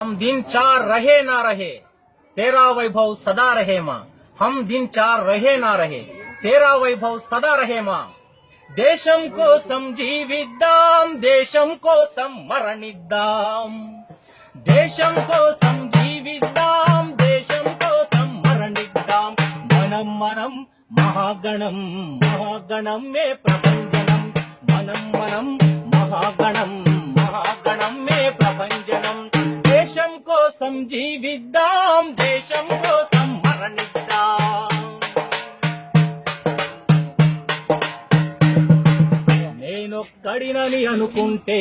हम दिन चार रहे ना रहे, तेरा वैभव सदा रहे माँ। हम दिन चार रहे ना रहे, तेरा वैभव सदा रहे माँ। దేశం కోసం జీవిద్దాం, దేశం కోసం మరణిద్దాం, దేశం కోసం జీవిద్దాం, దేశం కోసం మరణిద్దాం। మనం మనం మహాగణం, మహాగణం మే ప్రభంజనం, మనం మనం మహాగణం, మహాగణం మే ప్రభంజనం। దేశం కోసం జీవిద్దాం, దేశం కోసం మరణిద్దాం। నేనొక్కడినని అనుకుంటే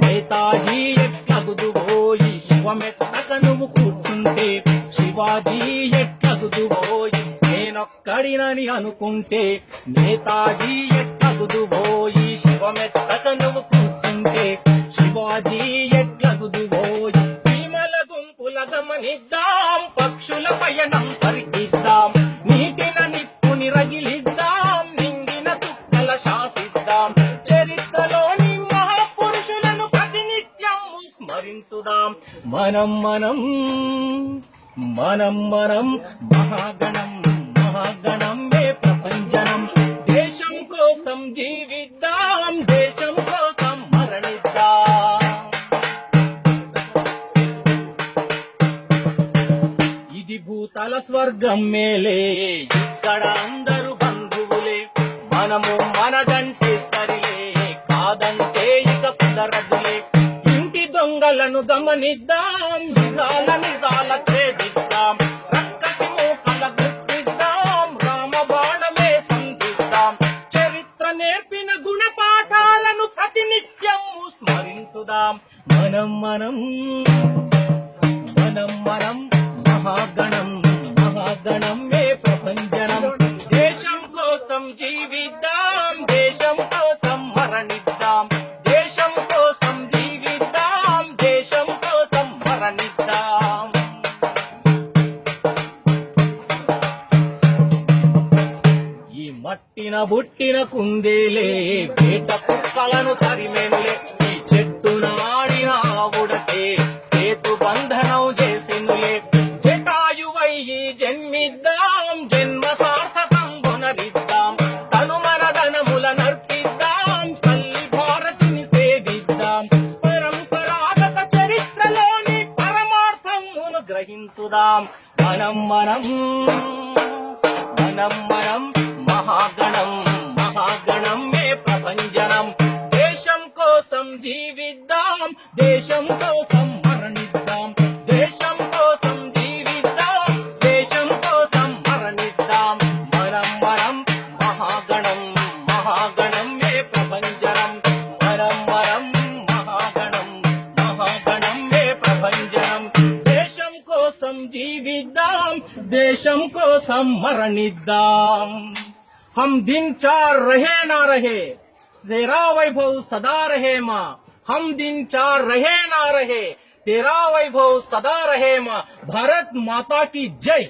నేతాజీ ఎట్లగుదుబోయి, శివమెత్తక నువ్వు కూర్చుంటే శివాజీ ఎట్లగుదుబోయి। నేనొక్కడినని అనుకుంటే నేతాజీ ఎట్లగుదుబోయి, శివమెత్తక నువ్వు కూర్చుంటే శివాజీ ఎట్లగుదుబోయి। చీమల గుంపుల గమనిద్దాం, పక్షుల పయనం పరికిద్దాం, నీటిన నిప్పుని రగిలిద్దాం, నింగిన చుక్కల శాసిద్దాం। చరిత్రలోని మహాపురుషులను ప్రతినిత్యం స్మరించుదాం। మనం మనం మనం మనం మహాగణం, మహాగణం మే ప్రపంచనం। దేశం కోసం జీవిద్దాం, దేశం కోసం మరణిద్దాం। ఇది భూతల స్వర్గం మేలే, ఇక్కడ అందరూ బంధువులే, మనము మనదంటే సరిలే, కాదంటే ఇక కుదరదులే। ఇంటి దొంగలను గమనిద్దాం, నిజాల నిజాల ఛేదిద్దాం, రక్కసి మూకల గుర్తిద్దాం, రామబాణమే సంధిద్దాం। చరిత్ర నేర్పిన గుణపాఠాలను ప్రతినిత్యం స్మరించుదాం। మనం మనం మనం మనం మహాగణం, మహాగణం మే ప్రభంజనం। దేశం కోసం జీవిద్దాం, దేశం కోసం మరణిద్దాం, దేశం కోసం జీవిద్దాం, దేశం కోసం మరణిద్దాం। ఈ మట్టిన బుట్టిన కుందేలే వేట కుక్కలను తరిమెనులే, ఈ చెట్టున ఆడిన ఆవుడతే సేతు బంధనం చేసినులే। జటాయువై జన్మిద్దాం, జన్మ సార్థకం పునరిద్దాం, తను మన ధనముల నర్పిద్దాం, తల్లి భారతిని సేవిద్దాం। పరంపరాగత చరిత్రలోని పరమార్థమును గ్రహించుదాం। మనం మనం మనం మనం మహాగణం, మహాగణం మే ప్రభంజనం। దేశం కోసం జీవిద్దాం, దేశం కోసం మరణిద్దాం, దేశం కోసం జీవిద్దాం, దేశం కోసం మరణిద్దాం। మనం మనం మహాగణం, మహాగణం మే ప్రభంజనం, మనం మనం మహాగణం, మహాగణం మే ప్రభంజనం। దేశం కోసం జీవిద్దాం, దేశం కోసం మరణిద్దాం। हम दिन चार रहे ना रहे, तेरा वैभव सदा रहे माँ। हम दिन चार रहे ना रहे, तेरा वैभव सदा रहे माँ। भारत माता की जय।